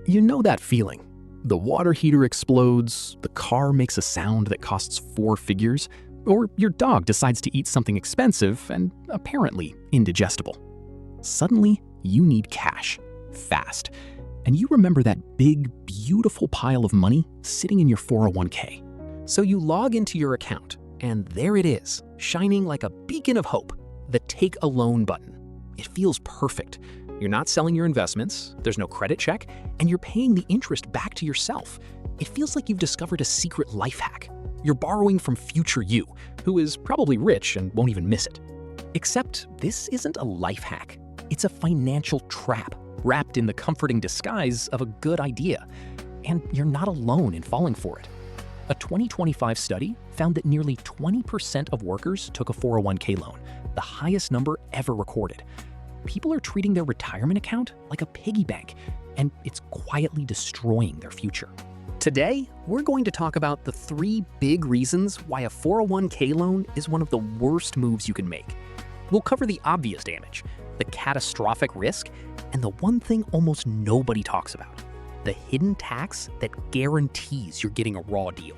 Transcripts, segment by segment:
You know that feeling. The water heater explodes, the car makes a sound that costs 4 figures, or your dog decides to eat something expensive and apparently indigestible. Suddenly, you need cash, fast, and you remember that big, beautiful pile of money sitting in your 401k. So you log into your account, and there it is, shining like a beacon of hope, the Take a Loan button. It feels perfect. You're not selling your investments, there's no credit check, and you're paying the interest back to yourself. It feels like you've discovered a secret life hack. You're borrowing from future you, who is probably rich and won't even miss it. Except this isn't a life hack. It's a financial trap, wrapped in the comforting disguise of a good idea. And you're not alone in falling for it. A 2025 study found that nearly 20% of workers took a 401k loan, the highest number ever recorded. People are treating their retirement account like a piggy bank, and it's quietly destroying their future. Today, we're going to talk about the 3 big reasons why a 401k loan is one of the worst moves you can make. We'll cover the obvious damage, the catastrophic risk, and the one thing almost nobody talks about, the hidden tax that guarantees you're getting a raw deal.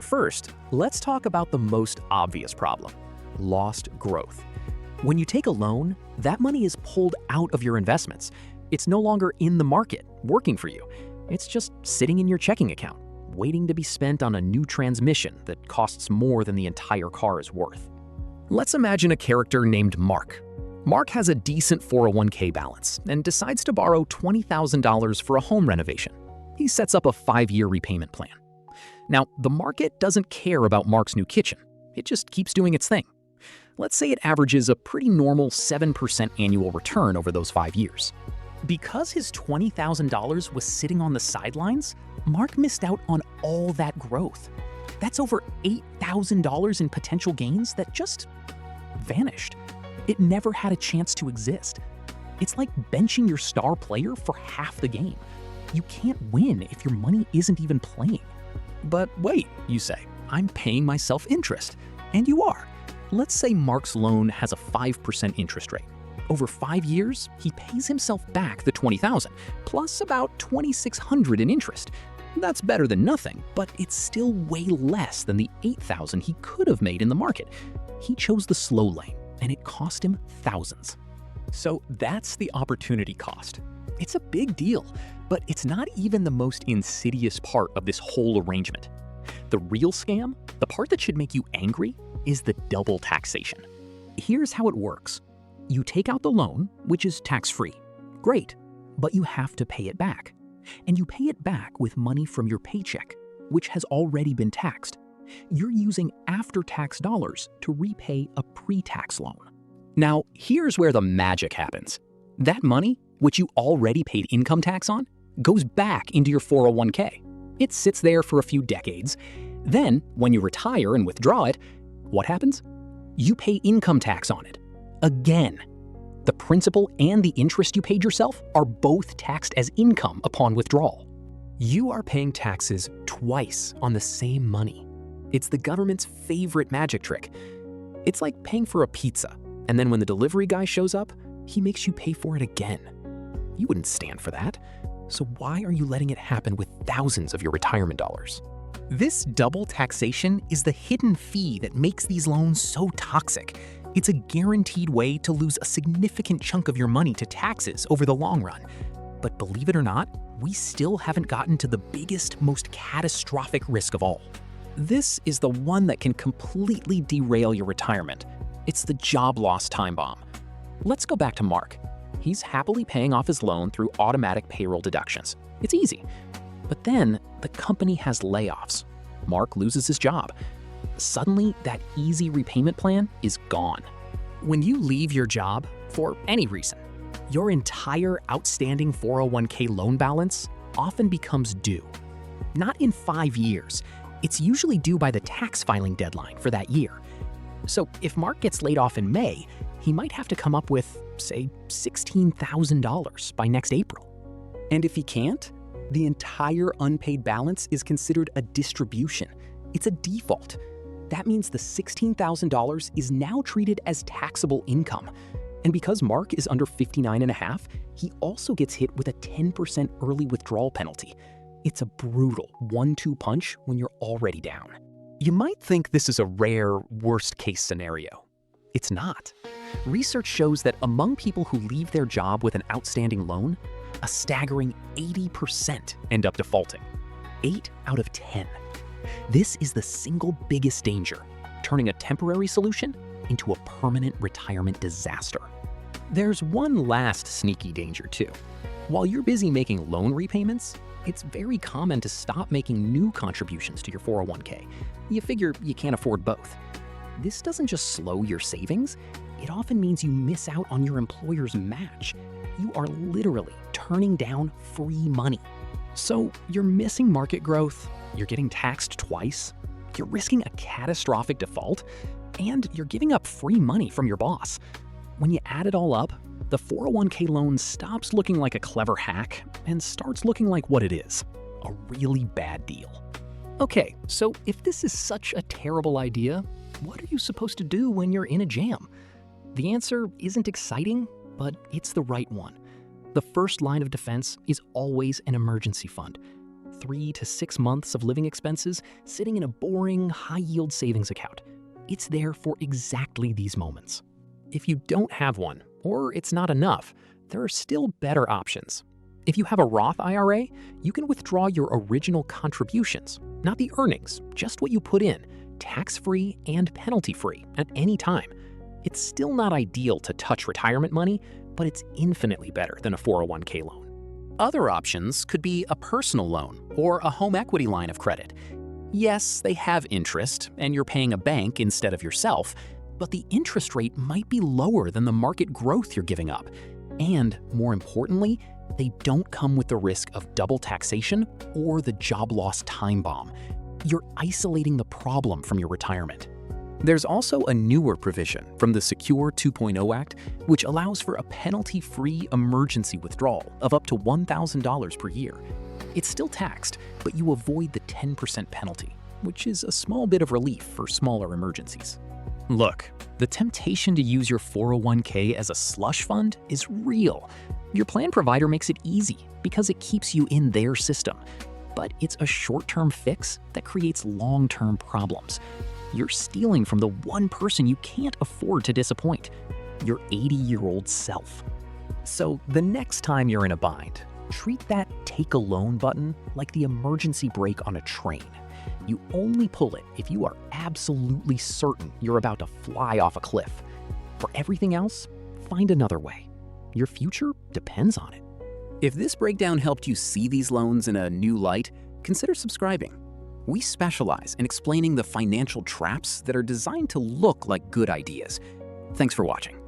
First, let's talk about the most obvious problem, lost growth. When you take a loan, that money is pulled out of your investments. It's no longer in the market, working for you. It's just sitting in your checking account, waiting to be spent on a new transmission that costs more than the entire car is worth. Let's imagine a character named Mark. Mark has a decent 401k balance and decides to borrow $20,000 for a home renovation. He sets up a 5-year repayment plan. Now, the market doesn't care about Mark's new kitchen. It just keeps doing its thing. Let's say it averages a pretty normal 7% annual return over those 5 years. Because his $20,000 was sitting on the sidelines, Mark missed out on all that growth. That's over $8,000 in potential gains that just vanished. It never had a chance to exist. It's like benching your star player for half the game. You can't win if your money isn't even playing. But wait, you say, I'm paying myself interest. And you are. Let's say Mark's loan has a 5% interest rate. Over 5 years, he pays himself back the $20,000, plus about $2,600 in interest. That's better than nothing, but it's still way less than the $8,000 he could have made in the market. He chose the slow lane, and it cost him thousands. So that's the opportunity cost. It's a big deal, but it's not even the most insidious part of this whole arrangement. The real scam, the part that should make you angry, is the double taxation. Here's how it works. You take out the loan, which is tax-free. Great, but you have to pay it back. And you pay it back with money from your paycheck, which has already been taxed. You're using after-tax dollars to repay a pre-tax loan. Now, here's where the magic happens. That money, which you already paid income tax on, goes back into your 401k. It sits there for a few decades. Then, when you retire and withdraw it, what happens? You pay income tax on it. Again. The principal and the interest you paid yourself are both taxed as income upon withdrawal. You are paying taxes twice on the same money. It's the government's favorite magic trick. It's like paying for a pizza, and then when the delivery guy shows up, he makes you pay for it again. You wouldn't stand for that. So why are you letting it happen with thousands of your retirement dollars? This double taxation is the hidden fee that makes these loans so toxic. It's a guaranteed way to lose a significant chunk of your money to taxes over the long run. But believe it or not, we still haven't gotten to the biggest, most catastrophic risk of all. This is the one that can completely derail your retirement. It's the job loss time bomb. Let's go back to Mark. He's happily paying off his loan through automatic payroll deductions. It's easy. But then the company has layoffs. Mark loses his job. Suddenly, that easy repayment plan is gone. When you leave your job, for any reason, your entire outstanding 401k loan balance often becomes due. Not in 5 years. It's usually due by the tax filing deadline for that year. So if Mark gets laid off in May, he might have to come up with, say, $16,000 by next April. And if he can't, the entire unpaid balance is considered a distribution. It's a default. That means the $16,000 is now treated as taxable income. And because Mark is under 59.5, he also gets hit with a 10% early withdrawal penalty. It's a brutal 1-2 punch when you're already down. You might think this is a rare, worst-case scenario. It's not. Research shows that among people who leave their job with an outstanding loan, a staggering 80% end up defaulting. 8 out of 10. This is the single biggest danger, turning a temporary solution into a permanent retirement disaster. There's one last sneaky danger too. While you're busy making loan repayments, it's very common to stop making new contributions to your 401k. You figure you can't afford both. This doesn't just slow your savings, it often means you miss out on your employer's match. You are literally turning down free money. So you're missing market growth, you're getting taxed twice, you're risking a catastrophic default, and you're giving up free money from your boss. When you add it all up, the 401k loan stops looking like a clever hack and starts looking like what it is, a really bad deal. Okay, so if this is such a terrible idea, what are you supposed to do when you're in a jam? The answer isn't exciting, but it's the right one. The first line of defense is always an emergency fund. 3 to 6 months of living expenses sitting in a boring, high-yield savings account. It's there for exactly these moments. If you don't have one, or it's not enough, there are still better options. If you have a Roth IRA, you can withdraw your original contributions, not the earnings, just what you put in, tax-free and penalty-free at any time. It's still not ideal to touch retirement money, but it's infinitely better than a 401k loan. Other options could be a personal loan or a home equity line of credit. Yes, they have interest, and you're paying a bank instead of yourself, but the interest rate might be lower than the market growth you're giving up. And more importantly, they don't come with the risk of double taxation or the job loss time bomb. You're isolating the problem from your retirement. There's also a newer provision from the Secure 2.0 Act, which allows for a penalty-free emergency withdrawal of up to $1,000 per year. It's still taxed, but you avoid the 10% penalty, which is a small bit of relief for smaller emergencies. Look, the temptation to use your 401k as a slush fund is real. Your plan provider makes it easy because it keeps you in their system. But it's a short-term fix that creates long-term problems. You're stealing from the one person you can't afford to disappoint, your 80-year-old self. So the next time you're in a bind, treat that take a loan button like the emergency brake on a train. You only pull it if you are absolutely certain you're about to fly off a cliff. For everything else, find another way. Your future depends on it. If this breakdown helped you see these loans in a new light, consider subscribing. We specialize in explaining the financial traps that are designed to look like good ideas. Thanks for watching.